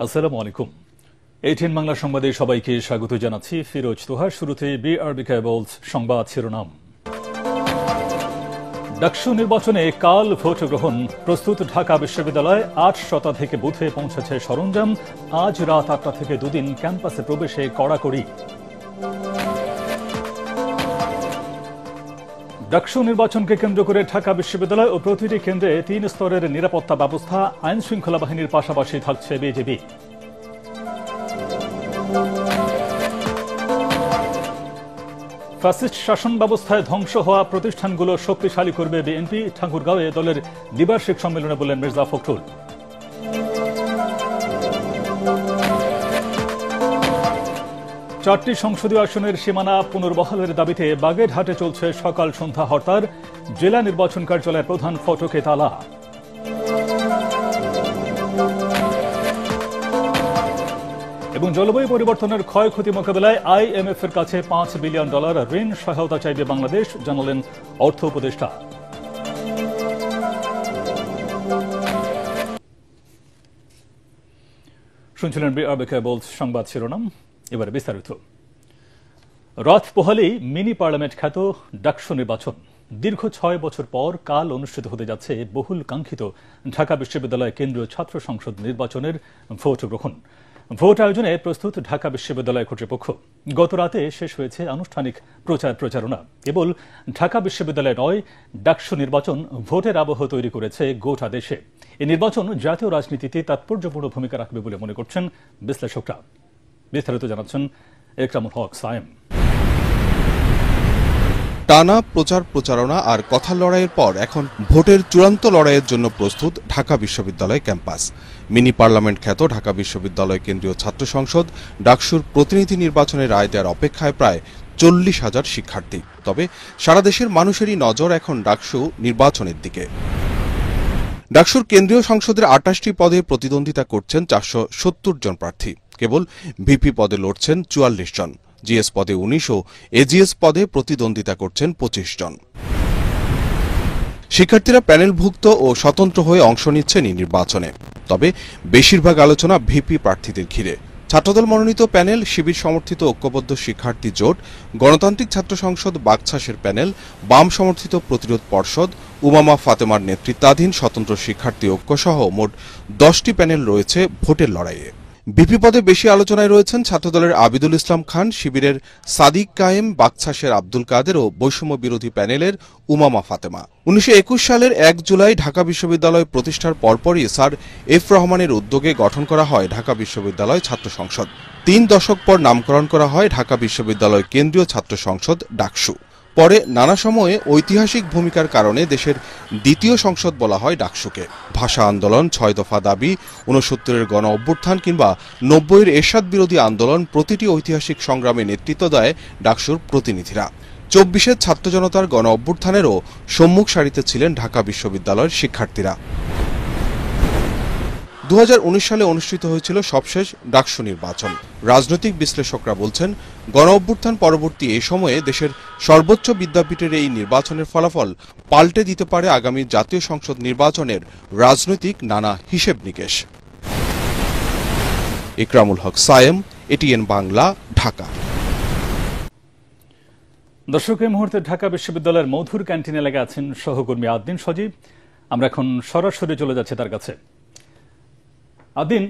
আসসালামু আলাইকুম। এটিএন বাংলা সংবাদে সবাইকে স্বাগত জানাচ্ছি। ফিরোজ তোহার। শুরুতে বিআরবি কেবলস সংবাদ শিরোনাম। ডাকসু নির্বাচনে কাল ভোট গ্রহণ প্রস্তুত ঢাকা বিশ্ববিদ্যালয়। ৮ শতাধিক বুথে পৌঁছেছে সরঞ্জাম। আজ রাত ৮টা থেকে দুদিন ক্যাম্পাসে প্রবেশে কড়াকড়ি। ডাকসু নির্বাচনকে কেন্দ্র করে ঢাকা বিশ্ববিদ্যালয় ও প্রতিটি কেন্দ্রে ৩ স্তরের নিরাপত্তা ব্যবস্থা। আইন শৃঙ্খলা বাহিনীর পাশাপাশি থাকছে বিজিবি। ফ্যাসিস্ট শাসন ব্যবস্থায় ধ্বংস হওয়া প্রতিষ্ঠানগুলো শক্তিশালী করবে বিএনপি। ঠাকুরগাঁওয়ে দলের দ্বিবার্ষিক সম্মেলনে বললেন মির্জা ফখরুল। চারটি সংসদীয় আসনের সীমানা পুনর্বহালের দাবিতে বাগেরহাটে চলছে সকাল সন্ধ্যা হরতাল। জেলা নির্বাচন কার্যালয়ের প্রধান ফটকে তালা। এবং জলবায়ু পরিবর্তনের ক্ষয়ক্ষতি মোকাবেলায় আইএমএফ এর কাছে $5 বিলিয়ন ঋণ সহায়তা চাইবে বাংলাদেশ, জানালেন অর্থ উপদেষ্টা। শুনছিলেন বিআরবি কেবলস সংবাদ শিরোনাম। এবারে বিস্তারিত। রাত পোহালেই মিনি পার্লামেন্ট খ্যাত ডাকসু নির্বাচন। দীর্ঘ 6 বছর পর কাল অনুষ্ঠিত হতে যাচ্ছে বহুল কাঙ্ক্ষিত ঢাকা বিশ্ববিদ্যালয় কেন্দ্রীয় ছাত্র সংসদ নির্বাচনের ভোট গ্রহণ। ভোট আয়োজনে প্রস্তুত ঢাকা বিশ্ববিদ্যালয় কর্তৃপক্ষ। গত রাতে শেষ হয়েছে আনুষ্ঠানিক প্রচারণা। কেবল ঢাকা বিশ্ববিদ্যালয় নয়, ডাকসু নির্বাচন ভোটের আবহ তৈরি করেছে গোটা দেশে। এই নির্বাচন জাতীয় রাজনীতিতে তাৎপর্যপূর্ণ ভূমিকা রাখবে বলে মনে করছেন বিশ্লেষকরা। বিস্তারিত জানাচ্ছেন একরামুল হক সায়েম। টানা প্রচারণা আর কথা লড়াইয়ের পর এখন ভোটের চূড়ান্ত লড়াইয়ের জন্য প্রস্তুত ঢাকা বিশ্ববিদ্যালয় ক্যাম্পাস। মিনি পার্লামেন্ট খ্যাত ঢাকা বিশ্ববিদ্যালয় কেন্দ্রীয় ছাত্র সংসদ ডাকসুর প্রতিনিধি নির্বাচনের রায় দেওয়ার অপেক্ষায় প্রায় 40,000 শিক্ষার্থী। তবে সারা দেশের মানুষেরই নজর এখন ডাকসু নির্বাচনের দিকে। ডাকসুর কেন্দ্রীয় সংসদের 28টি পদে প্রতিদ্বন্দ্বিতা করছেন 470 জন প্রার্থী। কেবল ভিপি পদে লড়ছেন 44 জন। জিএস পদে 19 ও এজিএস পদে প্রতিদ্বন্দ্বিতা করছেন 25 জন। শিক্ষার্থীরা প্যানেলভুক্ত ও স্বতন্ত্র হয়ে অংশ নিচ্ছেন এই নির্বাচনে। তবে বেশিরভাগ আলোচনা ভিপি প্রার্থীদের ঘিরে। ছাত্রদল মনোনীত প্যানেল, শিবির সমর্থিত ঐক্যবদ্ধ শিক্ষার্থী জোট, গণতান্ত্রিক ছাত্র সংসদ বাকছাসের প্যানেল, বাম সমর্থিত প্রতিরোধ পর্ষদ, উমামা ফাতেমার নেতৃত্বাধীন স্বতন্ত্র শিক্ষার্থী ঐক্য সহ মোট 10টি প্যানেল রয়েছে ভোটের লড়াইয়ে। ভিপি পদে বেশি আলোচনায় রয়েছেন ছাত্রদলের আবিদুল ইসলাম খান, শিবিরের সাদিক কায়েম, বাকছাসের আব্দুল কাদের ও বৈষম্য বিরোধী প্যানেলের উমামা ফাতেমা। 1921 সালের 1 জুলাই ঢাকা বিশ্ববিদ্যালয় প্রতিষ্ঠার পরপরই স্যার এফ রহমানের উদ্যোগে গঠন করা হয় ঢাকা বিশ্ববিদ্যালয় ছাত্র সংসদ। 3 দশক পর নামকরণ করা হয় ঢাকা বিশ্ববিদ্যালয় কেন্দ্রীয় ছাত্র সংসদ ডাকসু। পরে নানা সময়ে ঐতিহাসিক ভূমিকার কারণে দেশের দ্বিতীয় সংসদ বলা হয় ডাকসুকে। ভাষা আন্দোলন, 6 দফা দাবি, 69-এর গণ অভ্যুত্থান কিংবা 90-এর এরশাদ বিরোধী আন্দোলন, প্রতিটি ঐতিহাসিক সংগ্রামে নেতৃত্ব দেয় ডাকসুর প্রতিনিধিরা। 24-এর ছাত্র জনতার গণ অভ্যুত্থানেরও সম্মুখ সারিতে ছিলেন ঢাকা বিশ্ববিদ্যালয়ের শিক্ষার্থীরা। 2019 সালে অনুষ্ঠিত হয়েছিল সবশেষ ডাকসু নির্বাচন। রাজনৈতিক বিশ্লেষকরা বলছেন, গণ অভ্যুত্থান পরবর্তী এই সময়ে দেশের সর্বোচ্চ বিদ্যাপীঠের এই নির্বাচনের ফলাফল পাল্টে দিতে পারে আগামী জাতীয় সংসদ নির্বাচনের রাজনৈতিক নানা হিসেব নিকেশ। একরামুল হক সায়েম, এটিএন বাংলা, ঢাকা। দর্শক, এই মুহূর্তে ঢাকা বিশ্ববিদ্যালয়ের মধুর ক্যান্টিনে লেগে আছেন সহকর্মী আদ্দিন সজীব। আমরা এখন সরাসরি চলে যাচ্ছি তার কাছে। আদ্দিন,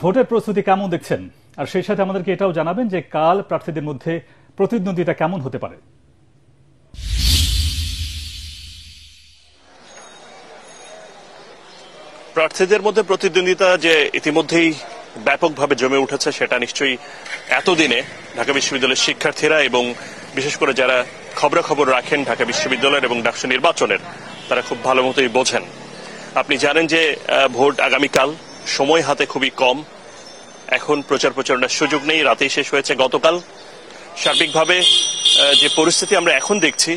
ভোটের প্রস্তুতি কেমন দেখছেন? আর সেই সাথে আমাদেরকে এটাও জানাবেন যে কাল প্রার্থীদের মধ্যে প্রতিদ্বন্দ্বিতা কেমন হতে পারে। প্রার্থীদের মধ্যে প্রতিদ্বন্দ্বিতা যে ইতিমধ্যেই ব্যাপকভাবে জমে উঠেছে সেটা নিশ্চয়ই এতদিনে ঢাকা বিশ্ববিদ্যালয়ের শিক্ষার্থীরা এবং বিশেষ করে যারা খবরাখবর রাখেন ঢাকা বিশ্ববিদ্যালয়ের এবং ডাকসু নির্বাচনের, তারা খুব ভালো মতোই বোঝেন। আপনি জানেন যে ভোট আগামীকাল, সময় হাতে খুবই কম। এখন প্রচারণার সুযোগ নেই, রাতেই শেষ হয়েছে গতকাল। সার্বিকভাবে যে পরিস্থিতি আমরা এখন দেখছি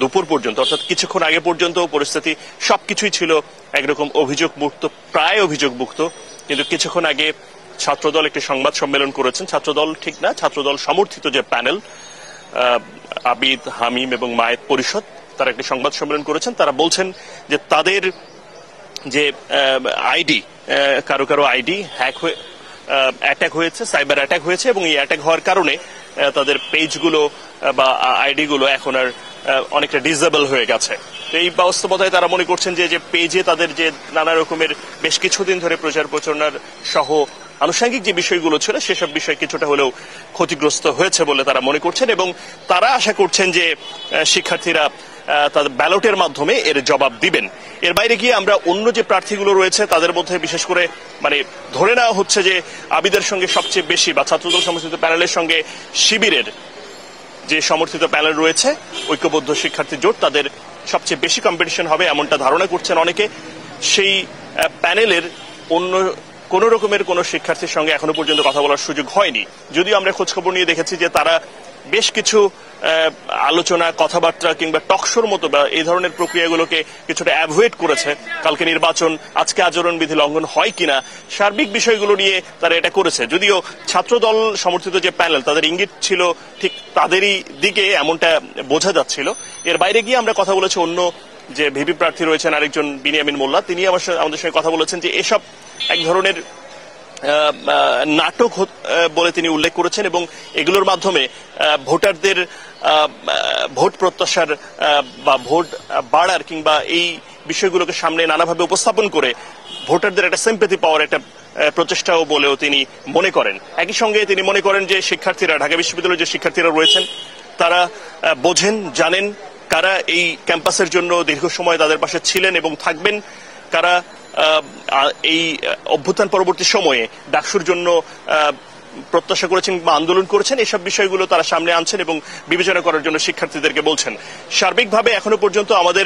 দুপুর পর্যন্ত, অর্থাৎ কিছুক্ষণ আগে পর্যন্ত পরিস্থিতি সবকিছুই ছিল একরকম অভিযোগ মুক্ত, প্রায় অভিযোগ মুক্ত। কিন্তু কিছুক্ষণ আগে ছাত্রদল একটি সংবাদ সম্মেলন করেছেন। ছাত্রদল ঠিক না, ছাত্রদল সমর্থিত যে প্যানেল আবিদ, হামিম এবং মায়েত পরিষদ, তারা একটি সংবাদ সম্মেলন করেছেন। তারা বলছেন যে তাদের যে আইডি, কারো কারো আইডি হ্যাক অ্যাটাক হয়েছে, সাইবার অ্যাটাক হয়েছে, এবং এই অ্যাটাক হওয়ার কারণে তাদের পেজগুলো বা আইডি গুলো এখন আর অনেকটা ডিসেবল হয়ে গেছে। তো এই বাস্তবতায় তারা মনে করছেন যে পেজে তাদের যে নানা রকমের বেশ কিছুদিন ধরে প্রচার প্রচারণার সহ আনুষঙ্গিক যে বিষয়গুলো ছিল সেসব বিষয় কিছুটা হলেও ক্ষতিগ্রস্ত হয়েছে বলে তারা মনে করছেন, এবং তারা আশা করছেন যে শিক্ষার্থীরা তাদের ব্যালটের মাধ্যমে এর জবাব দিবেন। এর বাইরে গিয়ে আমরা অন্য যে প্রার্থীগুলো রয়েছে তাদের মধ্যে বিশেষ করে ধরে নেওয়া হচ্ছে যে আবিদের সঙ্গে সবচেয়ে বেশি বা ছাত্রদল সমর্থিত প্যানেলের সঙ্গে শিবিরের যে সমর্থিত প্যানেল রয়েছে ঐক্যবদ্ধ শিক্ষার্থী জোট, তাদের সবচেয়ে বেশি কম্পিটিশন হবে এমনটা ধারণা করছেন অনেকে। সেই প্যানেলের অন্য কোন রকমের কোন শিক্ষার্থীর সঙ্গে এখনো পর্যন্ত কথা বলার সুযোগ হয়নি, যদিও আমরা খোঁজখবর নিয়ে দেখেছি যে তারা বেশ কিছু আলোচনা, কথাবার্তা কিংবা টকশোর মতো বা এই ধরনের প্রক্রিয়াগুলোকে কিছুটা অ্যাভয়েড করেছে। কালকে নির্বাচন, আজকে আচরণবিধি লঙ্ঘন হয় কিনা, সার্বিক বিষয়গুলো নিয়ে তারা এটা করেছে। যদিও ছাত্রদল সমর্থিত যে প্যানেল, তাদের ইঙ্গিত ছিল ঠিক তাদেরই দিকে, এমনটা বোঝা যাচ্ছিল। এর বাইরে গিয়ে আমরা কথা বলেছি অন্য যে ভিপি প্রার্থী রয়েছেন আরেকজন বিনিয়ামিন মোল্লা, তিনি আমাদের সঙ্গে কথা বলেছেন যে এসব এক ধরনের নাটক বলে তিনি উল্লেখ করেছেন, এবং এগুলোর মাধ্যমে ভোটারদের ভোট প্রত্যাশার বা ভোট বাড়ার কিংবা এই বিষয়গুলোকে সামনে নানাভাবে উপস্থাপন করে ভোটারদের একটা সিম্প্যাথি পাওয়ার একটা প্রচেষ্টাও বলেও তিনি মনে করেন। একই সঙ্গে তিনি মনে করেন যে শিক্ষার্থীরা, ঢাকা বিশ্ববিদ্যালয়ের যে শিক্ষার্থীরা রয়েছেন তারা বোঝেন, জানেন কারা এই ক্যাম্পাসের জন্য দীর্ঘ সময় তাদের পাশে ছিলেন এবং থাকবেন, কারা এই অভ্যুত্থান পরবর্তী সময়ে ডাকসুর জন্য প্রত্যাশা করেছেন বা আন্দোলন করেছেন। এসব বিষয়গুলো তারা সামনে আনছেন এবং বিবেচনা করার জন্য শিক্ষার্থীদেরকে বলছেন। সার্বিকভাবে এখনো পর্যন্ত আমাদের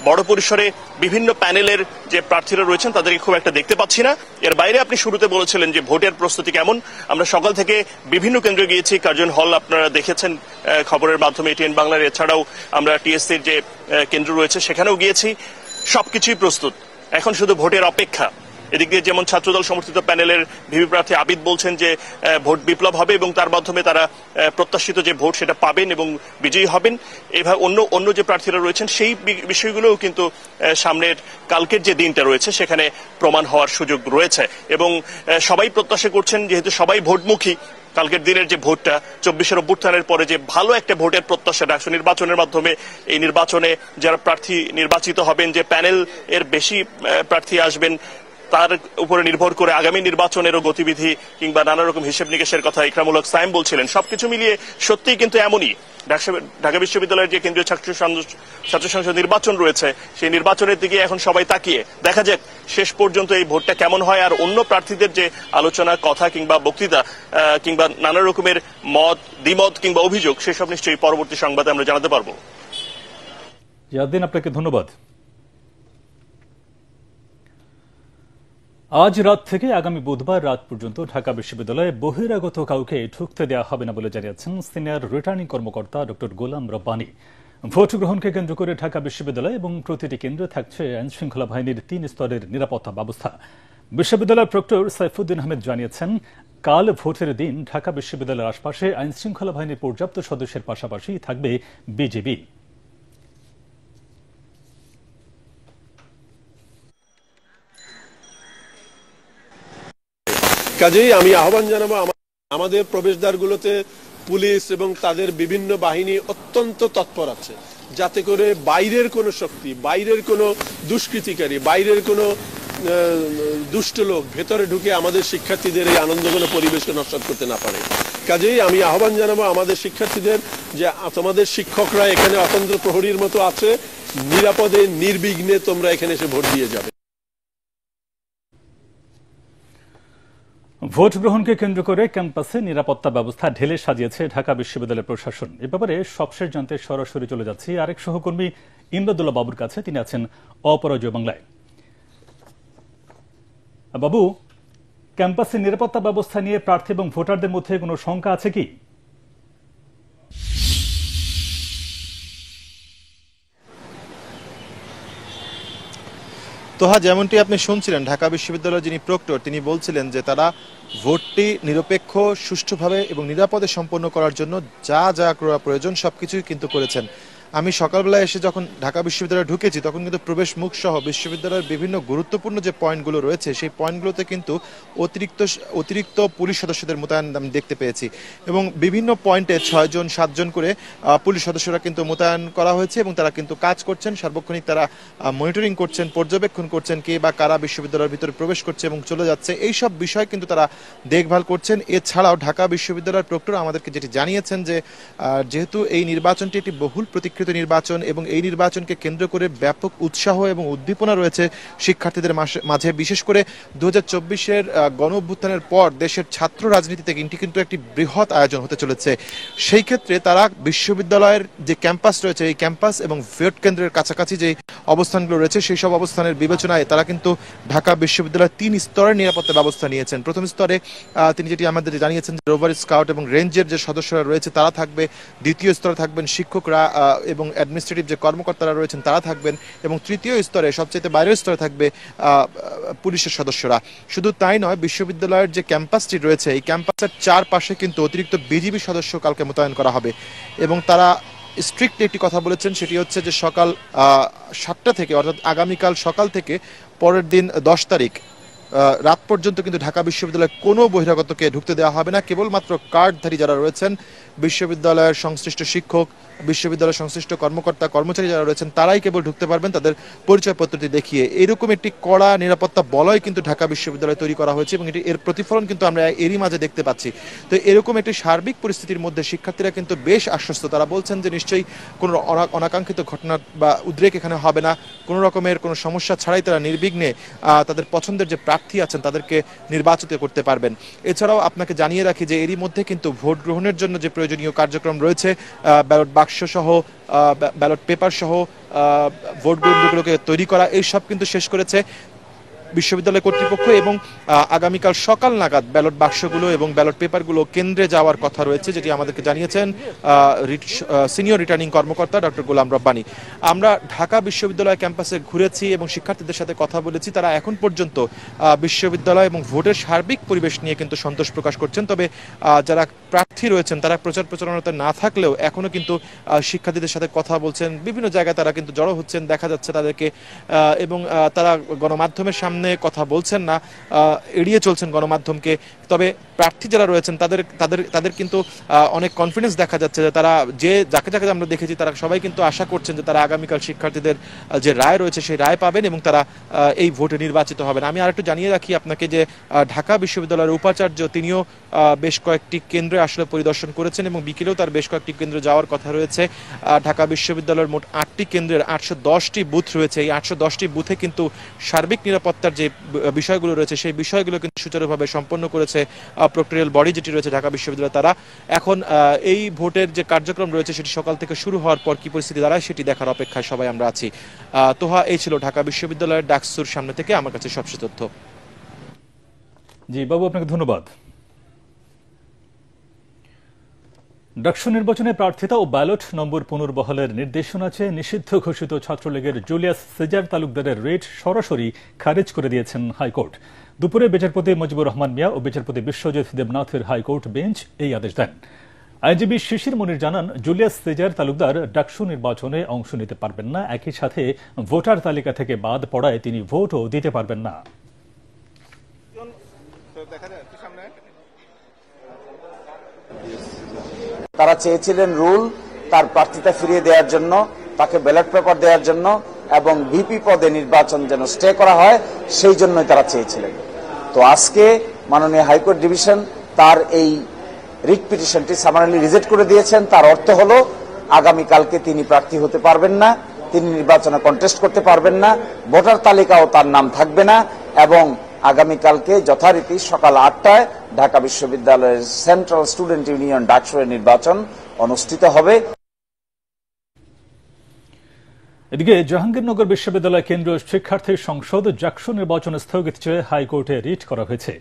বড় পরিসরে বিভিন্ন প্যানেলের যে প্রার্থীরা রয়েছেন তাদেরকে খুব একটা দেখতে পাচ্ছি না। এর বাইরে আপনি শুরুতে বলেছিলেন যে ভোটের প্রস্তুতি কেমন। আমরা সকাল থেকে বিভিন্ন কেন্দ্রে গিয়েছি, কার্জন হল আপনারা দেখেছেন খবরের মাধ্যমে, এটিএন বাংলার, এছাড়াও আমরা টিএসসির যে কেন্দ্র রয়েছে সেখানেও গিয়েছি। সবকিছুই প্রস্তুত, এখন শুধু ভোটের অপেক্ষা। এদিক দিয়ে যেমন ছাত্রদল সমর্থিত প্যানেলের ভিপি প্রার্থী আবিদ বলছেন যে ভোট বিপ্লব হবে এবং তার মাধ্যমে তারা প্রত্যাশিত যে ভোট সেটা পাবেন এবং বিজয়ী হবেন। এভাবে অন্য যে প্রার্থীরা রয়েছেন সেই বিষয়গুলোও কিন্তু সামনের কালকের যে দিনটা রয়েছে সেখানে প্রমাণ হওয়ার সুযোগ রয়েছে, এবং সবাই প্রত্যাশা করছেন, যেহেতু সবাই ভোটমুখী, কালকের দিনের যে ভোটটা 24-এর অভ্যুত্থানের পরে যে ভালো একটা ভোটের প্রত্যাশা ডাকসু নির্বাচনের মাধ্যমে, এই নির্বাচনে যারা প্রার্থী নির্বাচিত হবেন, যে প্যানেল এর বেশি প্রার্থী আসবেন, তার উপরে নির্ভর করে আগামী নির্বাচনেরও গতিবিধি কিংবা নানা রকম হিসেব নিকেশের কথা ইকরামুল হক সায়েম বলছিলেন। সবকিছু মিলিয়ে সত্যিই কিন্তু এমনই ঢাকা বিশ্ববিদ্যালয়ের যে কেন্দ্রীয় ছাত্র সংসদ নির্বাচন রয়েছে সেই নির্বাচনের দিকে এখন সবাই তাকিয়ে, দেখা যাক শেষ পর্যন্ত এই ভোটটা কেমন হয়। আর অন্য প্রার্থীদের যে আলোচনা, কথা কিংবা বক্তৃতা কিংবা নানা রকমের মত, দ্বিমত কিংবা অভিযোগ, সেসব নিশ্চয়ই পরবর্তী সংবাদে আমরা জানাতে পারবো। জিয়াউদ্দিন, আপনাকে ধন্যবাদ। আজ রাত থেকে আগামী বুধবার রাত পর্যন্ত ঢাকা বিশ্ববিদ্যালয়ে বহিরাগত কাউকে ঢুকতে দেওয়া হবে না বলে জানিয়েছেন সিনিয়র রিটার্নিং কর্মকর্তা ডক্টর গোলাম রব্বানী। ভোট গ্রহণকে কেন্দ্র করে ঢাকা বিশ্ববিদ্যালয় এবং প্রতিটি কেন্দ্রে থাকছে আইনশৃঙ্খলা বাহিনীর 3 স্তরের নিরাপত্তা ব্যবস্থা। বিশ্ববিদ্যালয়ের প্রক্টর সাইফুদ্দিন আহমেদ জানিয়েছেন, কাল ভোটের দিন ঢাকা বিশ্ববিদ্যালয়ের আশপাশে আইনশৃঙ্খলা বাহিনীর পর্যাপ্ত সদস্যের পাশাপাশি থাকবে বিজিবি। কাজেই আমি আহ্বান জানাবো আমাদের প্রবেশদ্বারগুলোতে পুলিশ এবং তাদের বিভিন্ন বাহিনী অত্যন্ত তৎপর আছে, যাতে করে বাইরের কোনো শক্তি, বাইরের কোনো দুষ্কৃতিকারী, বাইরের কোনো দুষ্ট লোক ভেতরে ঢুকে আমাদের শিক্ষার্থীদের এই আনন্দঘন পরিবেশকে নষ্ট করতে না পারে। কাজেই আমি আহ্বান জানাবো আমাদের শিক্ষার্থীদের যে তোমাদের শিক্ষকরা এখানে অতন্ত্র প্রহরীর মতো আছে, নিরাপদে নির্বিঘ্নে তোমরা এখানে এসে ভোট দিয়ে যাবে। ভোট গ্রহণকে কেন্দ্র করে ক্যাম্পাসে নিরাপত্তা ব্যবস্থা ঢেলে সাজিয়েছে ঢাকা বিশ্ববিদ্যালয়ের প্রশাসন। এ ব্যাপারে সবশেষ জানতে সরাসরি চলে যাচ্ছি আরেক সহকর্মী ইমদাদুল্লাহ বাবুর কাছে। তিনি আছেন অপরাজয় বাংলায়। বাবু, ক্যাম্পাসে নিরাপত্তা ব্যবস্থা নিয়ে প্রার্থী এবং ভোটারদের মধ্যে কোনো শঙ্কা আছে কি? তোহা, যেমনটি আপনি শুনছিলেন, ঢাকা বিশ্ববিদ্যালয়ের যিনি প্রক্টর তিনি বলছিলেন যে তারা ভোটটি নিরপেক্ষ, সুষ্ঠুভাবে এবং নিরাপদে সম্পন্ন করার জন্য যা যা করা প্রয়োজন সবকিছুই কিন্তু করেছেন। আমি সকালবেলা এসে যখন ঢাকা বিশ্ববিদ্যালয়ে ঢুকেছি তখন কিন্তু প্রবেশ মুখ সহ বিশ্ববিদ্যালয়ের বিভিন্ন গুরুত্বপূর্ণ যে পয়েন্টগুলো রয়েছে সেই পয়েন্টগুলোতে কিন্তু অতিরিক্ত পুলিশ সদস্যদের মোতায়েন আমি দেখতে পেয়েছি এবং বিভিন্ন পয়েন্টে 6 জন 7 জন করে পুলিশ সদস্যরা কিন্তু মোতায়েন করা হয়েছে এবং তারা কিন্তু কাজ করছেন, সার্বক্ষণিক তারা মনিটরিং করছেন, পর্যবেক্ষণ করছেন কে বা কারা বিশ্ববিদ্যালয়ের ভিতরে প্রবেশ করছে এবং চলে যাচ্ছে, এই সব বিষয় কিন্তু তারা দেখভাল করছেন। এছাড়াও ঢাকা বিশ্ববিদ্যালয়ের প্রক্টর আমাদেরকে যেটি জানিয়েছেন যে যেহেতু এই নির্বাচনটি একটি বহুল প্রতীক্ষিত নির্বাচন এবং এই নির্বাচনকে কেন্দ্র করে ব্যাপক উৎসাহ এবং উদ্দীপনা রয়েছে শিক্ষার্থীদের মাঝে, বিশেষ করে 2024-এর গণ অভ্যুত্থানের পর দেশের ছাত্র রাজনীতিতে কিন্তু একটি বৃহৎ আয়োজন হতে চলেছে। সেই ক্ষেত্রে তারা বিশ্ববিদ্যালয়ের যে ক্যাম্পাস রয়েছে এই ক্যাম্পাস এবং ভোট কেন্দ্রের কাছাকাছি যে অবস্থানগুলো রয়েছে সেই সব অবস্থানের বিবেচনায় তারা কিন্তু ঢাকা বিশ্ববিদ্যালয়ের 3 স্তরের নিরাপত্তা ব্যবস্থা নিয়েছেন। প্রথম স্তরে তিনি যেটি আমাদের জানিয়েছেন যে রোভার স্কাউট এবং রেঞ্জের যে সদস্যরা রয়েছে তারা থাকবে, দ্বিতীয় স্তরে থাকবেন শিক্ষকরা এবং অ্যাডমিনিস্ট্রেটিভ যে কর্মকর্তারা রয়েছেন তারা থাকবেন এবং তৃতীয় স্তরে সবচেয়ে বাইরের স্তরে থাকবে পুলিশের সদস্যরা। শুধু তাই নয়, বিশ্ববিদ্যালয়ের যে ক্যাম্পাসটি রয়েছে এই ক্যাম্পাসের চারপাশে কিন্তু অতিরিক্ত বিজিবি সদস্য কালকে মোতায়েন করা হবে এবং তারা স্ট্রিক্ট একটি কথা বলেছেন, সেটি হচ্ছে যে সকাল 7টা থেকে অর্থাৎ আগামীকাল সকাল থেকে পরের দিন 10 তারিখ রাত পর্যন্ত কিন্তু ঢাকা বিশ্ববিদ্যালয়ে কোনো বহিরাগতকে ঢুকতে দেওয়া হবে না। কেবলমাত্র কার্ডধারী যারা রয়েছেন, বিশ্ববিদ্যালয়ের সংশ্লিষ্ট শিক্ষক, বিশ্ববিদ্যালয়ের সংশ্লিষ্ট কর্মকর্তা কর্মচারী যারা রয়েছেন তারাই কেবল ঢুকতে পারবেন তাদের পরিচয়পত্রটি দেখিয়ে। এরকম একটি কড়া নিরাপত্তা বলয় কিন্তু ঢাকা বিশ্ববিদ্যালয়ে তৈরি করা হয়েছে এবং এর প্রতিফলন কিন্তু আমরা এরই মাঝে দেখতে পাচ্ছি। তো এরকম একটি সার্বিক পরিস্থিতির মধ্যে শিক্ষার্থীরা কিন্তু বেশ আশ্বস্ত। তারা বলছেন যে নিশ্চয়ই কোনো অনাকাঙ্ক্ষিত ঘটনা বা উদ্রেক এখানে হবে না, কোনো রকমের কোনো সমস্যা ছাড়াই তারা নির্বিঘ্নে তাদের পছন্দের যে প্রার্থী আছেন তাদেরকে নির্বাচিত করতে পারবেন। এছাড়াও আপনাকে জানিয়ে রাখি যে এরই মধ্যে কিন্তু ভোট গ্রহণের জন্য যে প্রয়োজনীয় কার্যক্রম রয়েছে, ব্যালট বাক্স সহ ব্যালট পেপার সহ ভোট গ্রহণগুলোকে তৈরি করা, এই সব কিন্তু শেষ করেছে বিশ্ববিদ্যালয় কর্তৃপক্ষ এবং আগামীকাল সকাল নাগাদ ব্যালট বাক্সগুলো এবং ব্যালট পেপারগুলো কেন্দ্রে যাওয়ার কথা রয়েছে, যেটি আমাদেরকে জানিয়েছেন সিনিয়র রিটার্নিং কর্মকর্তা ডক্টর গোলাম রব্বানী। আমরা ঢাকা বিশ্ববিদ্যালয় ক্যাম্পাসে ঘুরেছি এবং শিক্ষার্থীদের সাথে কথা বলেছি। তারা এখন পর্যন্ত বিশ্ববিদ্যালয় এবং ভোটের সার্বিক পরিবেশ নিয়ে কিন্তু সন্তোষ প্রকাশ করছেন। তবে যারা প্রার্থী রয়েছেন তারা প্রচার প্রচারণাতে না থাকলেও এখনো কিন্তু শিক্ষার্থীদের সাথে কথা বলছেন, বিভিন্ন জায়গায় তারা কিন্তু জড়ো হচ্ছেন, দেখা যাচ্ছে তাদেরকে, এবং তারা গণমাধ্যমের সামনে কথা বলছেন না, এড়িয়ে চলছেন গণমাধ্যমকে। তবে প্রার্থী যারা রয়েছেন তাদের কিন্তু অনেক কনফিডেন্স দেখা যাচ্ছে যে তারা যাকে যাকে আমরা দেখেছি তারা সবাই কিন্তু আশা করছেন যে তারা আগামীকাল শিক্ষার্থীদের যে রায় রয়েছে সেই রায় পাবেন এবং তারা এই ভোটে নির্বাচিত হবেন। আমি আরেকটু জানিয়ে রাখি আপনাকে যে ঢাকা বিশ্ববিদ্যালয়ের উপাচার্য তিনিও বেশ কয়েকটি কেন্দ্রে আসলে পরিদর্শন করেছেন এবং বিকেলেও তার বেশ কয়েকটি কেন্দ্রে যাওয়ার কথা রয়েছে। ঢাকা বিশ্ববিদ্যালয়ের মোট 8টি কেন্দ্রের 810টি বুথ রয়েছে। এই 810টি বুথে কিন্তু সার্বিক নিরাপত্তার যে বিষয়গুলো রয়েছে সেই বিষয়গুলো কিন্তু সুচারুভাবে সম্পন্ন করেছে প্রক্টোরিয়াল বডি যেটি রয়েছে ঢাকা বিশ্ববিদ্যালয়। তারা এখন এই ভোটের যে কার্যক্রম রয়েছে সেটি সকাল থেকে শুরু হওয়ার পর কি পরিস্থিতি দাঁড়ায় সেটি দেখার অপেক্ষায় সবাই আমরা আছি। তোহা, এই ছিল ঢাকা বিশ্ববিদ্যালয়ের ডাকসুর সামনে থেকে আমার কাছে সবশেষ তথ্য। জি বাবু, আপনাকে ধন্যবাদ। ডাকসু নির্বাচনে প্রার্থিতা ও ব্যালট নম্বর পুনর্বহালের নির্দেশনা চেয়ে নিষিদ্ধ ঘোষিত ছাত্রলীগের জুলিয়াস সিজার তালুকদারের রিট সরাসরি খারিজ করে দিয়েছেন হাইকোর্ট। দুপুরে বিচারপতি মুজিবুর রহমান মিয়া ও বিচারপতি বিশ্বজিৎ দেবনাথের হাইকোর্ট বেঞ্চ এই আদেশ দেন। আইনজীবী শিশির মনির জানান, জুলিয়াস সিজার তালুকদার ডাকসু নির্বাচনে অংশ নিতে পারবেন না, একই সাথে ভোটার তালিকা থেকে বাদ পড়ায় তিনি ভোটও দিতে পারবেন না। তারা চেয়েছিলেন রুল তার প্রার্থিতা ফিরিয়ে দেওয়ার জন্য, তাকে ব্যালট পেপার দেওয়ার জন্য এবং ভিপি পদে নির্বাচন যেন স্টে করা হয়, সেই জন্যই তারা চেয়েছিলেন। তো আজকে মাননীয় হাইকোর্ট ডিভিশন তার এই রিট পিটিশনটি সামারালি রিজেক্ট করে দিয়েছেন। তার অর্থ হলো আগামীকালকে তিনি প্রার্থী হতে পারবেন না, তিনি নির্বাচনে কন্টেস্ট করতে পারবেন না, ভোটার তালিকাও তার নাম থাকবে না এবং আগামীকালকে যথারীতি সকাল 8টায় ঢাকা বিশ্ববিদ্যালয়ের সেন্ট্রাল স্টুডেন্ট ইউনিয়ন ডাকসুর নির্বাচন অনুষ্ঠিত হবে। এদিকে জাহাঙ্গীরনগর বিশ্ববিদ্যালয় কেন্দ্রীয় শিক্ষার্থী সংসদ জাকসু নির্বাচন স্থগিত চেয়ে হাইকোর্টে রিট করা হয়েছে।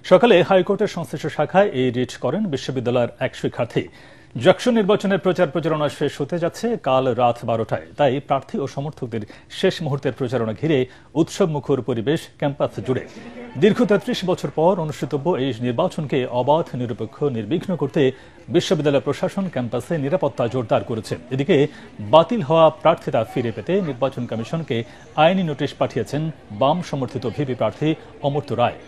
সকালে হাইকোর্টের সংশ্লিষ্ট শাখায় এই রিট করেন বিশ্ববিদ্যালয়ের এক শিক্ষার্থী। জাকসু নির্বাচনের প্রচারণা শেষ হতে যাচ্ছে কাল রাত 12টায়। তাই প্রার্থী ও সমর্থকদের শেষ মুহূর্তের প্রচারণা ঘিরে উৎসব মুখর পরিবেশ ক্যাম্পাস জুড়ে। দীর্ঘ 33 বছর পর অনুষ্ঠিতব্য এই নির্বাচনকে অবাধ, নিরপেক্ষ, নির্বিঘ্ন করতে বিশ্ববিদ্যালয় প্রশাসন ক্যাম্পাসে নিরাপত্তা জোরদার করেছে। এদিকে বাতিল হওয়া প্রার্থিতা ফিরে পেতে নির্বাচন কমিশনকে আইনি নোটিশ পাঠিয়েছেন বাম সমর্থিত ভিপি প্রার্থী অমর্ত্য রায়।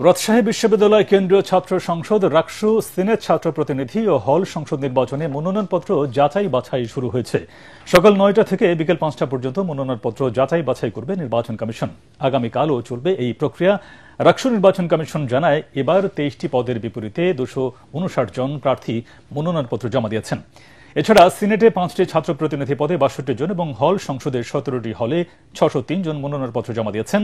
রাজশাহী বিশ্ববিদ্যালয় কেন্দ্রীয় ছাত্র সংসদ, রাকসু, সিনেট ছাত্র প্রতিনিধি ও হল সংসদ নির্বাচনে মনোনয়নপত্র যাচাই বাছাই শুরু হয়েছে। সকাল 9টা থেকে বিকেল 5টা পর্যন্ত মনোনয়নপত্র যাচাই বাছাই করবে নির্বাচন কমিশন। আগামীকালও চলবে এই প্রক্রিয়া। রাকসু নির্বাচন কমিশন জানায়, এবার 23টি পদের বিপরীতে 259 জন প্রার্থী মনোনয়নপত্র জমা দিয়েছেন। এছাড়া সিনেটে 5টি ছাত্র প্রতিনিধি পদে 62 জন এবং হল সংসদের 17টি হলে 603 জন মনোনয়নপত্র জমা দিয়েছেন।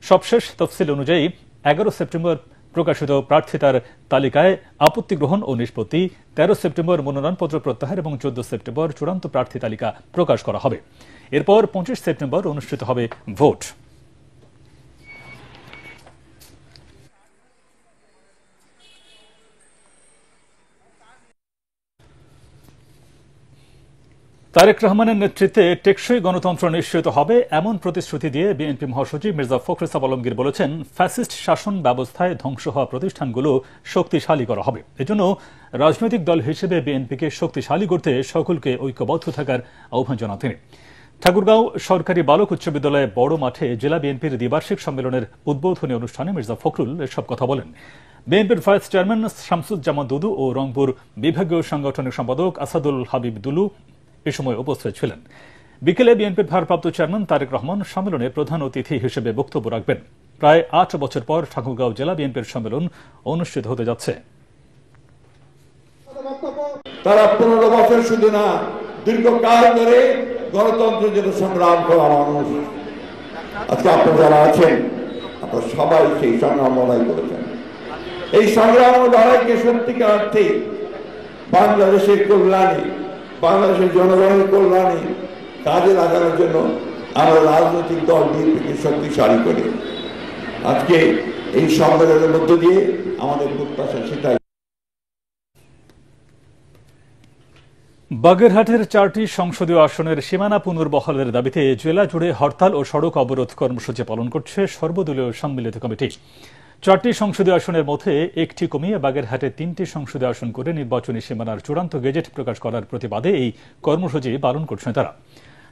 সবশেষ তফসিল অনুযায়ী 11 সেপ্টেম্বর প্রকাশিত প্রার্থিতার তালিকায় আপত্তি গ্রহণ ও নিষ্পত্তি, 13 সেপ্টেম্বর মনোনয়নপত্র প্রত্যাহার এবং 14 সেপ্টেম্বর চূড়ান্ত প্রার্থী তালিকা প্রকাশ করা হবে। এরপর 25 সেপ্টেম্বর অনুষ্ঠিত হবে ভোট। তারেক রহমানের নেতৃত্বে টেকসই গণতন্ত্র নিশ্চিত হবে এমন প্রতিশ্রুতি দিয়ে বিএনপি মহাসচিব মির্জা ফখরুল ইসলাম আলমগীর বলেছেন, ফ্যাসিস্ট শাসন ব্যবস্থায় ধ্বংস হওয়া প্রতিষ্ঠানগুলো শক্তিশালী করা হবে। এজন্য রাজনৈতিক দল হিসেবে বিএনপিকে শক্তিশালী করতে সকলকে ঐক্যবদ্ধ থাকার আহ্বান জানান তিনি। ঠাকুরগাঁও সরকারি বালক উচ্চ বিদ্যালয়ে বড় মাঠে জেলা বিএনপির দ্বিবার্ষিক সম্মেলনের উদ্বোধনী অনুষ্ঠানে মির্জা ফখরুল এসব কথা বলেন। বিএনপির ভাইস চেয়ারম্যান শামসুজ্জামান দুদু ও রংপুর বিভাগীয় সাংগঠনিক সম্পাদক আসাদুল হাবিব দুলু এ সময় উপস্থিত ছিলেন। বিকেলে বিএনপির ভারপ্রাপ্ত চেয়ারম্যান তারেক রহমান সম্মেলনে প্রধান অতিথি হিসেবে বক্তব্য রাখবেন। প্রায় 8 বছর পর ঠাকুরগাঁও জেলা বিএনপির সম্মেলন অনুষ্ঠিত হতে যাচ্ছে। তারা 15 বছর শুধু না, দীর্ঘকাল ধরে গণতন্ত্রের জন্য সংগ্রাম করা মানুষ। আজকে আপনারা যারা আছেন, আপনারা সবাই সেই সংগ্রাম লড়াই করেছেন। এই সংগ্রাম ও লড়াইকে সত্যিকার অর্থে বাংলাদেশের কল্যাণে, বাংলাদেশের জনগণের কল্যাণে কাজে লাগানোর জন্য আমরা রাজনৈতিক দল বিএনপিকে শক্তিশালী করি। আজকে এই সম্মেলনের মধ্য দিয়ে আমাদের প্রত্যাশা সেটাই। বাগেরহাটের 4টি সংসদীয় আসনের সীমানা পুনর্বহালের দাবিতে জেলা জুড়ে হরতাল ও সড়ক অবরোধ কর্মসূচি পালন করছে সর্বদলীয় সম্মিলিত কমিটি। 4টি সংসদীয় আসনের মধ্যে একটি কমিয়ে বাগেরহাটে 3টি সংসদীয় আসন করে নির্বাচনী সীমানার চূড়ান্ত গেজেট প্রকাশ করার প্রতিবাদে এই কর্মসূচি পালন করছেন তারা।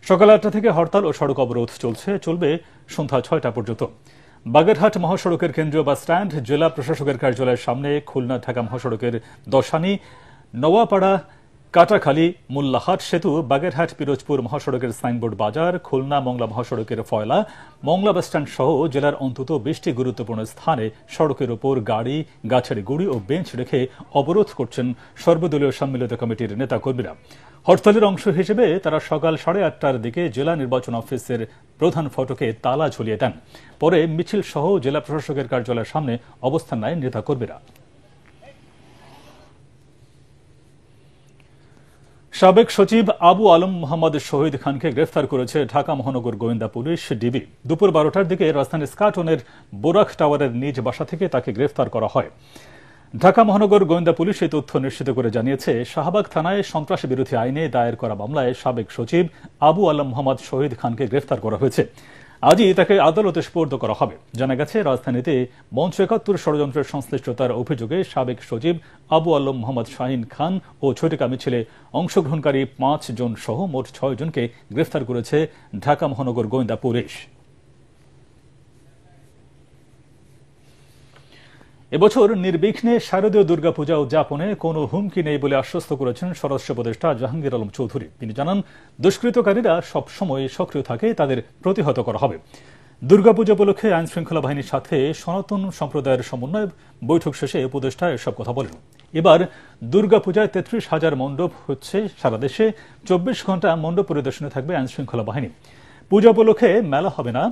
সকাল 8টা থেকে হরতাল ও সড়ক অবরোধ চলবে সন্ধ্যা 6টা পর্যন্ত। বাগেরহাট মহাসড়কের কেন্দ্রীয় বাস স্ট্যান্ড, জেলা প্রশাসকের কার্যালয়ের সামনে, খুলনা ঢাকা মহাসড়কের দশানি, নওয়াপাড়া, কাটাখালী, মোল্লাহাট সেতু, বাগেরহাট পিরোজপুর মহাসড়কের সাইনবোর্ড বাজার, খুলনা মংলা মহাসড়কের ফয়লা, মংলা বাসস্ট্যান্ড সহ জেলার অন্তত 20টি গুরুত্বপূর্ণ স্থানে সড়কের ওপর গাড়ি, গাছের গুড়ি ও বেঞ্চ রেখে অবরোধ করছেন সর্বদলীয় সম্মিলিত কমিটির নেতাকর্মীরা। হরতালের অংশ হিসেবে তারা সকাল 8:30টার দিকে জেলা নির্বাচন অফিসের প্রধান ফটকে তালা ঝুলিয়ে দেন। পরে মিছিল সহ জেলা প্রশাসকের কার্যালয়ের সামনে অবস্থান নেয় নেতাকর্মীরা। সাবেক সচিব আবু আলম মোহাম্মদ শহীদ খানকে গ্রেফতার করেছে ঢাকা মহানগর গোয়েন্দা পুলিশ, ডিবি। দুপুর 12টার দিকে রাজধানীর স্কাটনের বোরাক টাওয়ারের নিজ বাসা থেকে তাকে গ্রেফতার করা হয়। ঢাকা মহানগর গোয়েন্দা পুলিশ এই তথ্য নিশ্চিত করে জানিয়েছে, শাহবাগ থানায় সন্ত্রাস বিরোধী আইনে দায়ের করা মামলায় সাবেক সচিব আবু আলম মোহাম্মদ শহীদ খানকে গ্রেফতার করা হয়েছে। আজই তাকে আদালতে সোপর্দ করা হবে। জানা গেছে, রাজধানীতে মঞ্চ 71 ষড়যন্ত্রের সংশ্লিষ্টতার অভিযোগে সাবেক সচিব আবু আলম মোহাম্মদ শাহিন খান ও ছোটিকা মিছিলে অংশগ্রহণকারী 5 জন সহ মোট 6 জনকে গ্রেফতার করেছে ঢাকা মহানগর গোয়েন্দা পুলিশ। এবছর নির্বিঘ্নে শারদীয় দুর্গাপূজা উদযাপনে কোনো হুমকি নেই বলে আশ্বস্ত করেছেন স্বরাষ্ট্র উপদেষ্টা জাহাঙ্গীর আলম চৌধুরী। তিনি জানান, দুষ্কৃতকারীরা সবসময় সক্রিয় থাকে, তাদের প্রতিহত করা হবে। দুর্গাপূজা উপলক্ষে আইন শৃঙ্খলা বাহিনীর সাথে সনাতন সম্প্রদায়ের সমন্বয় বৈঠক শেষে উপদেষ্টা এসব কথা বলেন। এবার দুর্গাপূজায় 33,000 মণ্ডপ হচ্ছে সারা দেশে। 24 ঘণ্টা মণ্ডপ পরিদর্শনে থাকবে আইন শৃঙ্খলা বাহিনী। পূজা উপলক্ষে মেলা হবে না,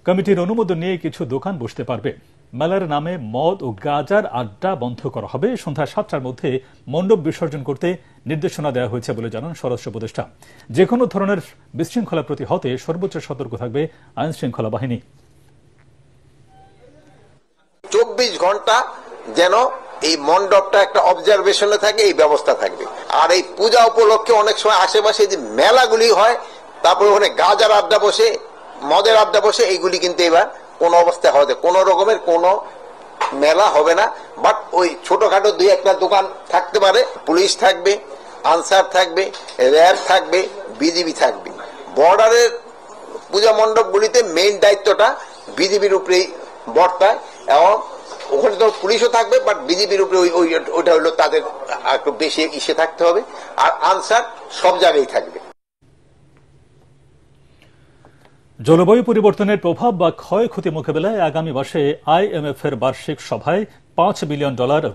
কমিটির অনুমোদন নিয়ে কিছু দোকান বসতে পারবে। মেলার নামে মদ ও গাঁজার আড্ডা বন্ধ করা হবে। সন্ধ্যা 7টার মধ্যে মণ্ডপ বিসর্জন করতে নির্দেশনা দেওয়া হয়েছে বলে জানান স্বরাষ্ট্র উপদেষ্টা। যে কোনো ধরনের বিশৃঙ্খলা প্রতিহতে সর্বোচ্চ সতর্ক থাকবে আইন শৃঙ্খলা বাহিনী। 24 ঘন্টা যেন এই মণ্ডপটা একটা অবজারভেশনে থাকে, এই ব্যবস্থা থাকবে। আর এই পূজা উপলক্ষে অনেক সময় আশেপাশে যে মেলাগুলি হয়, তারপরে ওখানে গাঁজার আড্ডা বসে, মদের আড্ডা বসে, এইগুলি কিন্তু এবার কোন অবস্থায় হবে, কোন রকমের কোন মেলা হবে না। বাট ওই ছোটখাটো 2-1টা দোকান থাকতে পারে, পুলিশ থাকবে, আনসার থাকবে, র্যাব থাকবে, বিজিবি থাকবে। বর্ডারের পূজা মণ্ডপগুলিতে মেইন দায়িত্বটা বিজিবির উপরেই বর্তায়, এবং ওখানে তো পুলিশও থাকবে, বাট বিজিবির উপরে ওইটা হলো তাদের একটু বেশি ইসে থাকতে হবে। আর আনসার সব জায়গায় থাকবে। জলবায়ু পরিবর্তনের প্রভাব বা ক্ষয়ক্ষতি মোকাবেলায় আগামী মাসে IMF এর বার্ষিক সভায় $5 বিলিয়ন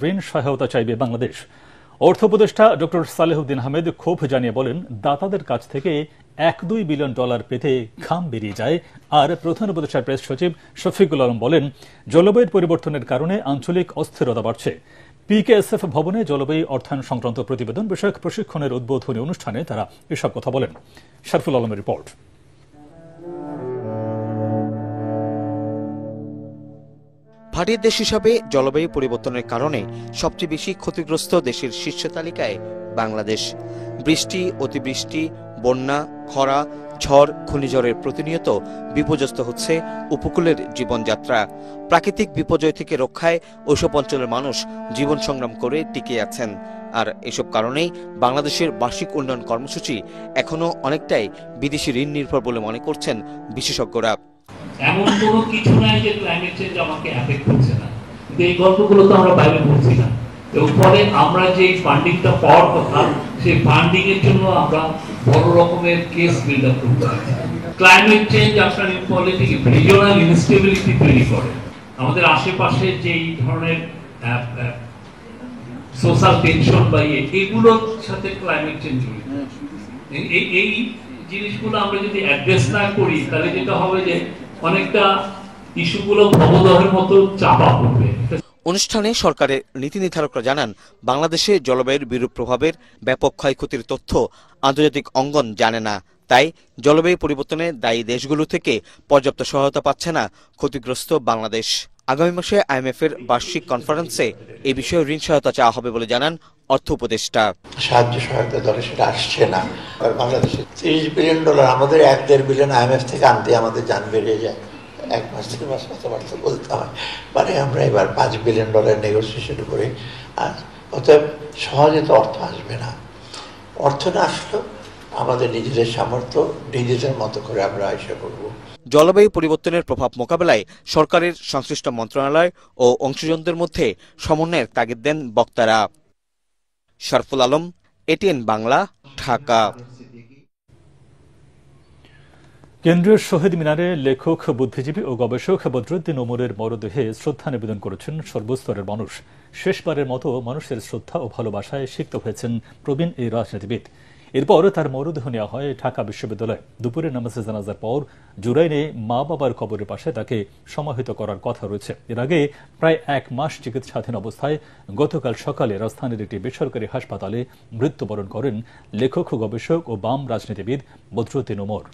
ঋণ সহায়তা চাইবে বাংলাদেশ। অর্থ উপদেষ্টা ড সালেহুদ্দিন আহমেদ ক্ষোভ জানিয়ে বলেন, দাতাদের কাছ থেকে $1-2 বিলিয়ন পেতে ঘাম বেরিয়ে যায়। আর প্রধান উপদেষ্টার প্রেস সচিব শফিকুল আলম বলেন, জলবায়ু পরিবর্তনের কারণে আঞ্চলিক অস্থিরতা বাড়ছে। PKSF ভবনে জলবায়ু অর্থায়ন সংক্রান্ত প্রতিবেদন বিষয়ক প্রশিক্ষণের উদ্বোধনী অনুষ্ঠানে তারা এসব কথা বলেন। শরফুল আলমের রিপোর্ট। ভাটির দেশ হিসাবে জলবায়ু পরিবর্তনের কারণে সবচেয়ে বেশি ক্ষতিগ্রস্ত দেশের শীর্ষ তালিকায় বাংলাদেশ। বৃষ্টি, অতিবৃষ্টি, বন্যা, খরা, ঝড়, ঘূর্ণিঝড়ের প্রতিনিয়ত বিপর্যস্ত হচ্ছে উপকূলের জীবনযাত্রা। প্রাকৃতিক বিপর্যয় থেকে রক্ষায় ওইসব অঞ্চলের মানুষ জীবন সংগ্রাম করে টিকে আছেন। আর এসব কারণেই বাংলাদেশের বার্ষিক উন্নয়ন কর্মসূচি এখনো অনেকটাই বিদেশি ঋণ নির্ভর বলে মনে করছেন বিশেষজ্ঞরা। এমন কোনো কিছু নাই যে ক্লাইমেট চেঞ্জ আমাকে এফেক্ট করছে না, এই গল্পগুলো তো আমরা বাইরে পড়ছি না। এবং ফলে আমরা যে ফান্ডিংটা পাওয়ার কথা, সেই ফান্ডিং এর জন্য আমরা বড় রকমের কেস বিল্ড আপ করতে পারি। ক্লাইমেট চেঞ্জ আপনার পলিটিক্যাল রিজিওনাল ইনস্টেবিলিটি তৈরি করে। আমাদের আশেপাশে যেই ধরনের সোশ্যাল টেনশন বা এগুলোর সাথে ক্লাইমেট চেঞ্জ জড়িত। এই জিনিসগুলো আমরা যদি অ্যাড্রেস না করি, তাহলে যেটা হবে যে অনেকটা ইস্যুগুলো ভবদহের মতো চাপা পড়বে। অনুষ্ঠানে সরকারের নীতি নির্ধারকরা জানান, বাংলাদেশে জলবায়ুর বিরূপ প্রভাবের ব্যাপক ক্ষয়ক্ষতির তথ্য আন্তর্জাতিক অঙ্গন জানে না। তাই জলবায়ু পরিবর্তনে দায়ী দেশগুলো থেকে পর্যাপ্ত সহায়তা পাচ্ছে না ক্ষতিগ্রস্ত বাংলাদেশ। আগামী মাসে IMF এর বার্ষিক কনফারেন্সে এই বিষয়ে ঋণ সহায়তা চাওয়া হবে বলে জানান অর্থ উপদেষ্টা। সাহায্য সহায়তা দলে সেটা আসছে না। আর বাংলাদেশে $30 বিলিয়ন, আমাদের $1-1.5 বিলিয়ন IMF থেকে আনতে আমাদের জান বেরিয়ে যায়। 1 মাস 2 মাস কথাবার্তা বলতে হয়, মানে আমরা এবার $5 বিলিয়ন নেগোসিয়েশন করি। আর অতএব সহজে তো অর্থ আসবে না। অর্থ না আসলেও আমাদের নিজেদের সামর্থ্য নিজেদের মতো করে আমরা আশা করব। জলবায়ু পরিবর্তনের প্রভাব মোকাবেলায় সরকারের সংশ্লিষ্ট মন্ত্রণালয় ও অংশীজনদের মধ্যে সমন্বয়ের তাগিদ দেন বক্তারা। শরফুল আলম, ATN বাংলা, ঢাকা। কেন্দ্রীয় শহীদ মিনারে লেখক, বুদ্ধিজীবী ও গবেষক বদরুদ্দিন ওমরের মরদেহে শ্রদ্ধা নিবেদন করেছেন সর্বস্তরের মানুষ। শেষবারের মতো মানুষের শ্রদ্ধা ও ভালোবাসায় সিক্ত হয়েছেন প্রবীণ এই রাজনীতিবিদ। এরপর তার মরদেহ নেওয়া হয় ঢাকা বিশ্ববিদ্যালয়ে। দুপুরে নামাজে জানাজার পর জুরাইনে মা বাবার কবরের পাশে তাকে সমাহিত করার কথা রয়েছে। এর আগে প্রায় 1 মাস চিকিৎসাধীন অবস্থায় গতকাল সকালে রাজধানীর একটি বেসরকারি হাসপাতালে মৃত্যুবরণ করেন লেখক, গবেষক ও বাম রাজনীতিবিদ বদরুদ্দিন ওমর।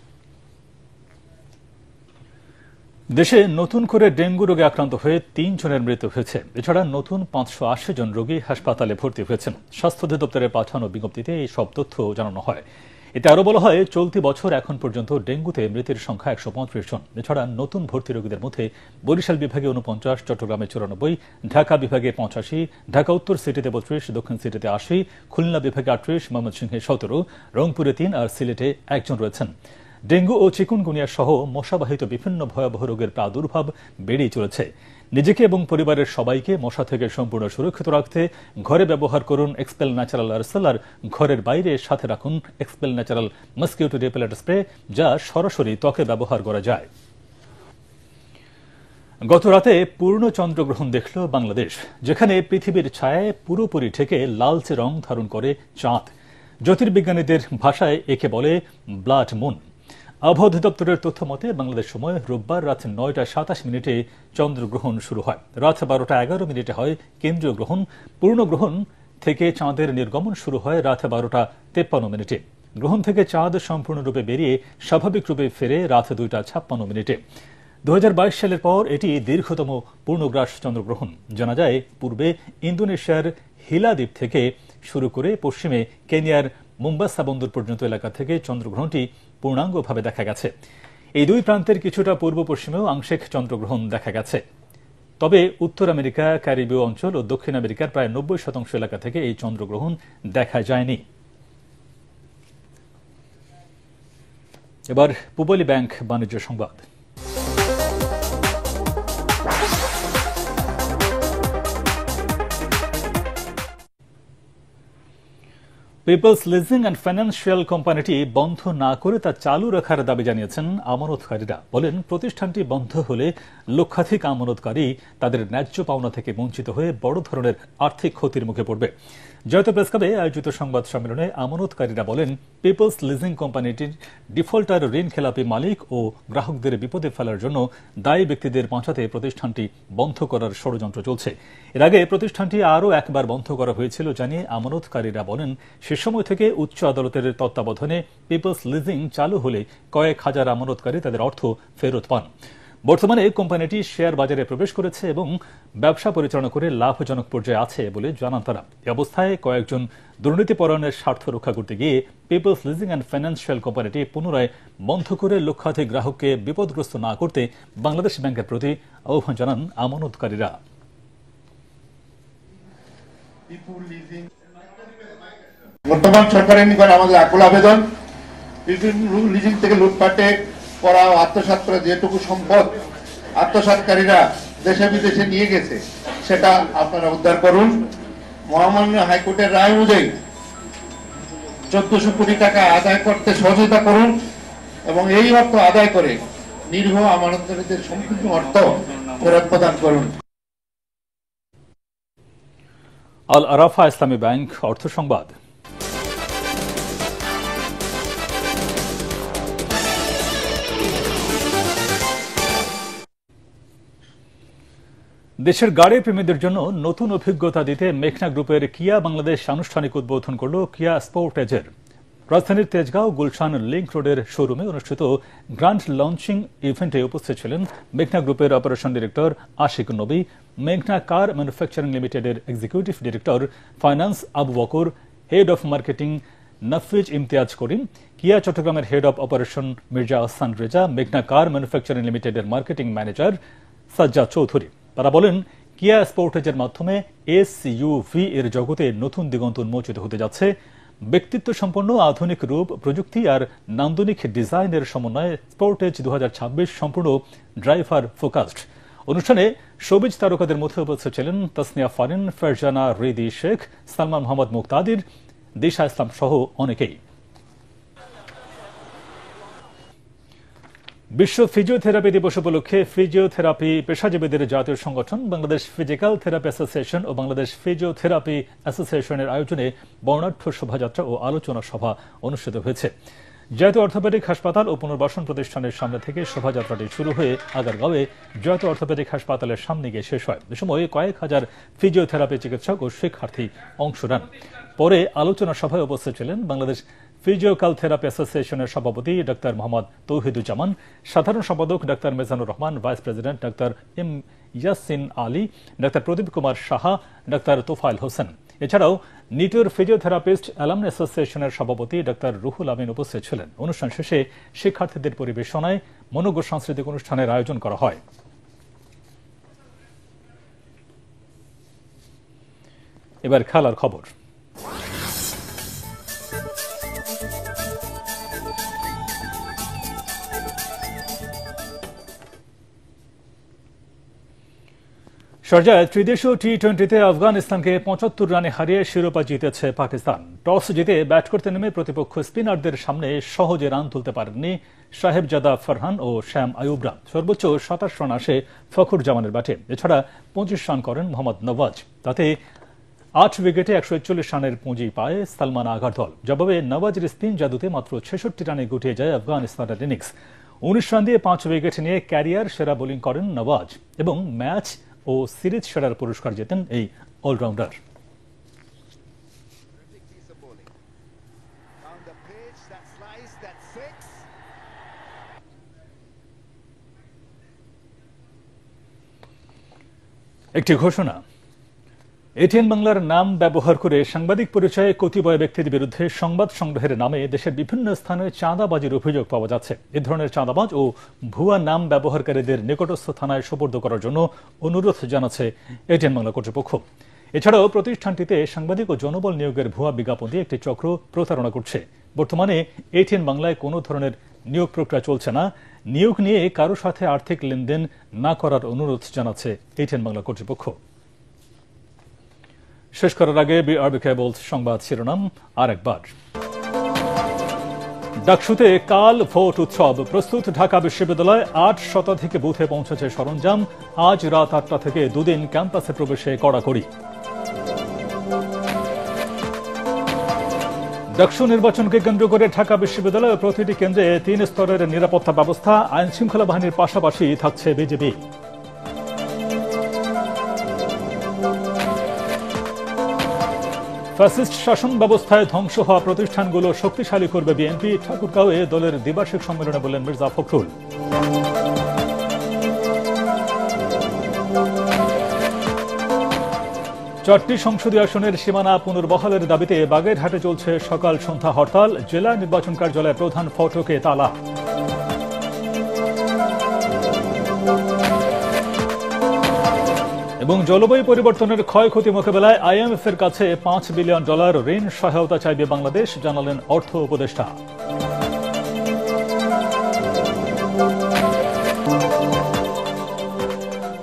দেশে নতুন করে ডেঙ্গু রোগে আক্রান্ত হয়ে 3 জনের মৃত্যু হয়েছে। এছাড়া নতুন 580 জন রোগী হাসপাতালে ভর্তি হয়েছেন। স্বাস্থ্য অধিদপ্তরের পাঠানো বিজ্ঞপ্তিতে এই সব তথ্য জানানো হয়। এতে আরও বলা হয়, চলতি বছর এখন পর্যন্ত ডেঙ্গুতে মৃতের সংখ্যা 135 জন। এছাড়া নতুন ভর্তি রোগীদের মধ্যে বরিশাল বিভাগে 49, চট্টগ্রামে 94, ঢাকা বিভাগে 85, ঢাকা উত্তর সিটিতে 32, দক্ষিণ সিটিতে 80, খুলনা বিভাগে 38, ময়মনসিংহে 17, রংপুরে 3 আর সিলেটে 1 জন রয়েছেন। ডেঙ্গু ও চিকুনগুনিয়া সহ মশাবাহিত বিভিন্ন ভয়াবহ রোগের প্রাদুর্ভাব বেড়েই চলেছে। নিজেকে এবং পরিবারের সবাইকে মশা থেকে সম্পূর্ণ সুরক্ষিত রাখতে ঘরে ব্যবহার করুন এক্সপেল ন্যাচারাল এয়ারসেল, আর ঘরের বাইরে সাথে রাখুন expel natural mosquito repellent spray, যা সরাসরি ত্বকে ব্যবহার করা যায়। গত রাতে পূর্ণ চন্দ্রগ্রহণ দেখল বাংলাদেশ, যেখানে পৃথিবীর ছায়ায় পুরোপুরি ঢেকে লালচে রং ধারণ করে চাঁদ। জ্যোতির্বিজ্ঞানীদের ভাষায় একে বলে ব্লাড মুন। আবহাওয়া অধিদপ্তরের তথ্য মতে বাংলাদেশ সময় রোববার রাত 9:27 চন্দ্রগ্রহণ শুরু হয়। রাত 12:11 হয় কেন্দ্রীয় গ্রহণ। পূর্ণ গ্রহণ থেকে চাঁদের নির্গমন শুরু হয় রাত 12:53। গ্রহণ থেকে চাঁদ সম্পূর্ণরূপে বেরিয়ে স্বাভাবিক রূপে ফেরে রাত 2:56। 2022 সালের পর এটি দীর্ঘতম পূর্ণগ্রাস চন্দ্রগ্রহণ। জানা যায় পূর্বে ইন্দোনেশিয়ার হিলা দ্বীপ থেকে শুরু করে পশ্চিমে কেনিয়ার মোম্বাসা বন্দর পর্যন্ত এলাকা থেকে চন্দ্রগ্রহণটি পূর্ণাঙ্গভাবে দেখা গেছে। এই দুই প্রান্তের কিছুটা পূর্ব পশ্চিমেও আংশিক চন্দ্রগ্রহণ দেখা গেছে। তবে উত্তর আমেরিকা, ক্যারিবীয় অঞ্চল ও দক্ষিণ আমেরিকার প্রায় 90% এলাকা থেকে এই চন্দ্রগ্রহণ দেখা যায়নি। এবার পূবালী ব্যাংক বাণিজ্য সংবাদ। পিপলস লিজিং অ্যান্ড ফাইন্যান্সিয়াল কোম্পানিটি বন্ধ না করে তা চালু রাখার দাবি জানিয়েছেন আমানতকারীরা। বলেন, প্রতিষ্ঠানটি বন্ধ হলে লক্ষাধিক আমানতকারী তাদের ন্যায্য পাওনা থেকে বঞ্চিত হয়ে বড় ধরনের আর্থিক ক্ষতির মুখে পড়বে। জাতীয় প্রেসক্লাবে আয়োজিত সংবাদ সম্মেলনে আমানতকারীরা বলেন, পিপলস লিজিং কোম্পানিটির ডিফল্টার ঋণ খেলাপি মালিক ও গ্রাহকদের বিপদে ফেলার জন্য দায়ী ব্যক্তিদের বাঁচাতে প্রতিষ্ঠানটি বন্ধ করার ষড়যন্ত্র চলছে। এর আগে প্রতিষ্ঠানটি আরও একবার বন্ধ করা হয়েছিল জানিয়ে আমানতকারীরা বলেন, সে সময় থেকে উচ্চ আদালতের তত্ত্বাবধানে পিপলস লিজিং চালু হলে কয়েক হাজার আমানতকারী তাদের অর্থ ফেরত পান। বর্তমানে কোম্পানিটি শেয়ার বাজারে প্রবেশ করেছে এবং ব্যবসা পরিচালনা করে লাভজনক পর্যায়ে আছে বলে জানান তারা। এ অবস্থায় কয়েকজন দুর্নীতিপরায়ণের স্বার্থ রক্ষা করতে গিয়ে পিপলস লিজিং অ্যান্ড ফাইন্যান্সিয়াল কোম্পানিটি পুনরায় বন্ধ করে লক্ষাধিক গ্রাহককে বিপদগ্রস্ত না করতে বাংলাদেশ ব্যাংকের প্রতি আহ্বান জানান আমানতকারীরা। বর্তমান সরকারের নিকট আমাদের আকুল আবেদন, লিজিং থেকে লুটপাটে করা আত্মসাৎ করে যেটুকু সম্পদ আত্মসাৎকারীরা দেশে বিদেশে নিয়ে গেছে সেটা আপনারা উদ্ধার করুন। মহামান্য হাইকোর্টের রায় অনুযায়ী 1400 কোটি টাকা আদায় করতে সহযোগিতা করুন এবং এই অর্থ আদায় করে নিরীহ আমানতকারীদের সম্পূর্ণ অর্থ ফেরত প্রদান করুন। আল আরাফা ইসলামী ব্যাংক অর্থ সংবাদ। দেশের গাড়ি প্রেমীদের জন্য নতুন অভিজ্ঞতা দিতে মেঘনা গ্রুপের কিয়া বাংলাদেশ আনুষ্ঠানিক উদ্বোধন করল কিয়া স্পোর্টেজের। রাজধানীর তেজগাঁও গুলশান লিংক রোডের শোরুমে অনুষ্ঠিত গ্র্যান্ড লঞ্চিং ইভেন্টে উপস্থিত ছিলেন মেঘনা গ্রুপের অপারেশন ডিরেক্টর আশিক নবী, মেঘনা কার ম্যানুফ্যাকচারিং লিমিটেডের executive director finance Abu Bakar, head of marketing Nafiz Imtiaz Karim, Kia চট্টগ্রামের head of operation Mirza Ahsan Reza, মেঘনা কার ম্যানুফ্যাকচারিং লিমিটেডের মার্কেটিং ম্যানেজার সাজ্জাদ চৌধুরী। তারা বলেন, কিয়া স্পোর্টেজের মাধ্যমে এসইউভি এর জগতে নতুন দিগন্ত উন্মোচিত হতে যাচ্ছে। ব্যক্তিত্ব সম্পন্ন আধুনিক রূপ, প্রযুক্তি আর নান্দনিক ডিজাইনের সমন্বয়ে স্পোর্টেজ 2026 সম্পূর্ণ ড্রাইভার ফোকাসড। অনুষ্ঠানে শোবিজ তারকাদের মধ্যে উপস্থিত ছিলেন তাসনিয়া ফারিন, ফারজানা রিদি শেখ, সালমান মোহাম্মদ মুক্তাদির, দিশা ইসলাম সহ অনেকেই। বিশ্ব ফিজিওথেরাপি দিবস উপলক্ষে ফিজিওথেরাপি পেশাজীবীদের জাতীয় সংগঠন বাংলাদেশ ফিজিক্যাল থেরাপি অ্যাসোসিয়েশন ও বাংলাদেশ ফিজিওথেরাপি অ্যাসোসিয়েশনের আয়োজনে বর্ণাঢ্য শোভাযাত্রা ও আলোচনা সভা অনুষ্ঠিত হয়েছে। জাতীয় অর্থোপেডিক হাসপাতাল ও পুনর্বাসন প্রতিষ্ঠানের সামনে থেকে শোভাযাত্রাটি শুরু হয়ে আগারগাঁওয়ে জাতীয় অর্থোপেডিক হাসপাতালের সামনে গিয়ে শেষ হয়। এ সময় কয়েক হাজার ফিজিওথেরাপি চিকিৎসক ও শিক্ষার্থী অংশ নেন। পরে আলোচনা সভায় উপস্থিত ছিলেন বাংলাদেশ ফিজিওক্যাল থেরাপি অ্যাসোসিয়েশনের সভাপতি ডাক্তার মোহাম্মদ তৌহিদুজ্জামান, সাধারণ সম্পাদক ডাক্তার মেজানুর রহমান, ভাইস প্রেসিডেন্ট ডাক্তার এম ইয়াসিন আলী, ডাক্তার প্রদীপ কুমার সাহা, ডাক্তার তোফায়েল হোসেন। এছাড়াও নিটোর ফিজিওথেরাপিস্ট অ্যালামনি অ্যাসোসিয়েশনের সভাপতি ডাক্তার রুহুল আমিন উপস্থিত ছিলেন। অনুষ্ঠান শেষে শিক্ষার্থীদের পরিবেশনায় মনোজ্ঞ সাংস্কৃতিক অনুষ্ঠানের আয়োজন করা হয়। এবার খেলার খবর। শারজায় ত্রিদেশীয় টি-20তে আফগানিস্তানকে 75 রানে হারিয়ে শিরোপা জিতেছে পাকিস্তান। টস জিতে ব্যাট করতে নেমে প্রতিপক্ষ স্পিনারদের সামনে সহজে রান তুলতে পারেননি সাহেবজাদা ফারহান ও শ্যাম আয়ুবরা। সর্বোচ্চ 27 রান আসে ফখর জামানের ব্যাটে। এছাড়া 25 রান করেন মোহাম্মদ নওয়াজ। তাতে 8 উইকেটে 141 রানের পুঁজি পায় সালমান আগার দল। জবাবে নওয়াজের স্পিন জাদুতে মাত্র 66 রানে গুটিয়ে যায় আফগানিস্তানের ইনিংস। 19 রান দিয়ে 5 উইকেট নিয়ে ক্যারিয়ার সেরা বোলিং করেন নওয়াজ এবং ম্যাচ ও সিরিজ সেরার পুরস্কার জেতেন এই অলরাউন্ডার। একটি ঘোষণা, এটিএন বাংলার নাম ব্যবহার করে সাংবাদিক পরিচয়ে কতিপয় ব্যক্তির বিরুদ্ধে সংবাদ সংগ্রহের নামে দেশের বিভিন্ন স্থানে চাঁদাবাজির অভিযোগ পাওয়া যাচ্ছে। এ ধরনের চাঁদাবাজ ও ভুয়া নাম ব্যবহারকারীদের নিকটস্থ থানায় সোপর্দ করার জন্য অনুরোধ জানাচ্ছে এটিএন বাংলা কর্তৃপক্ষ। এছাড়াও প্রতিষ্ঠানটিতে সাংবাদিক ও জনবল নিয়োগের ভুয়া বিজ্ঞাপন দিয়ে একটি চক্র প্রতারণা করছে। বর্তমানে এটিএন বাংলায় কোনো ধরনের নিয়োগ প্রক্রিয়া চলছে না। নিয়োগ নিয়ে কারো সাথে আর্থিক লেনদেন না করার অনুরোধ জানাচ্ছে এটিএন বাংলা কর্তৃপক্ষ। শেষ করার আগে বিআরবি কেবলস সংবাদ শিরোনাম আরেকবার। ডাকসুতে কাল ভোট উৎসব প্রস্তুত ঢাকা বিশ্ববিদ্যালয়। 8 শতাধিক বুথে পৌঁছেছে সরঞ্জাম। আজ রাত 8টা থেকে দুদিন ক্যাম্পাসে প্রবেশে কড়াকড়ি। ডাকসু নির্বাচনকে কেন্দ্র করে ঢাকা বিশ্ববিদ্যালয়ের প্রতিটি কেন্দ্রে 3 স্তরের নিরাপত্তা ব্যবস্থা। আইন শৃঙ্খলা বাহিনীর পাশাপাশি থাকছে বিজিবি। ফ্যাসিস্ট শাসন ব্যবস্থায় ধ্বংস হওয়া প্রতিষ্ঠানগুলো শক্তিশালী করবে বিএনপি। ঠাকুরগাঁওয়ে দলের দ্বিবার্ষিক সম্মেলনে বললেন মির্জা ফখরুল। 4টি সংসদীয় আসনের সীমানা পুনর্বহালের দাবিতে বাগেরহাটে চলছে সকাল সন্ধ্যা হরতাল। জেলা নির্বাচন কার্যালয়ের প্রধান ফটকে তালা। এবং জলবায়ু পরিবর্তনের ক্ষয়ক্ষতি মোকাবেলায় আইএমএফ এর কাছে $5 বিলিয়ন ঋণ সহায়তা চাইবে বাংলাদেশ, জানালেন অর্থ উপদেষ্টা।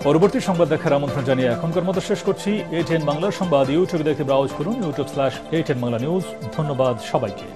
পরবর্তী সংবাদ দেখার আমন্ত্রণ জানিয়ে এখনকার মতো শেষ করছি। এটিএন বাংলার সংবাদ ইউটিউবে দেখতে ব্রাউজ করুন youtube/ATN Bangla News। ধন্যবাদ সবাইকে।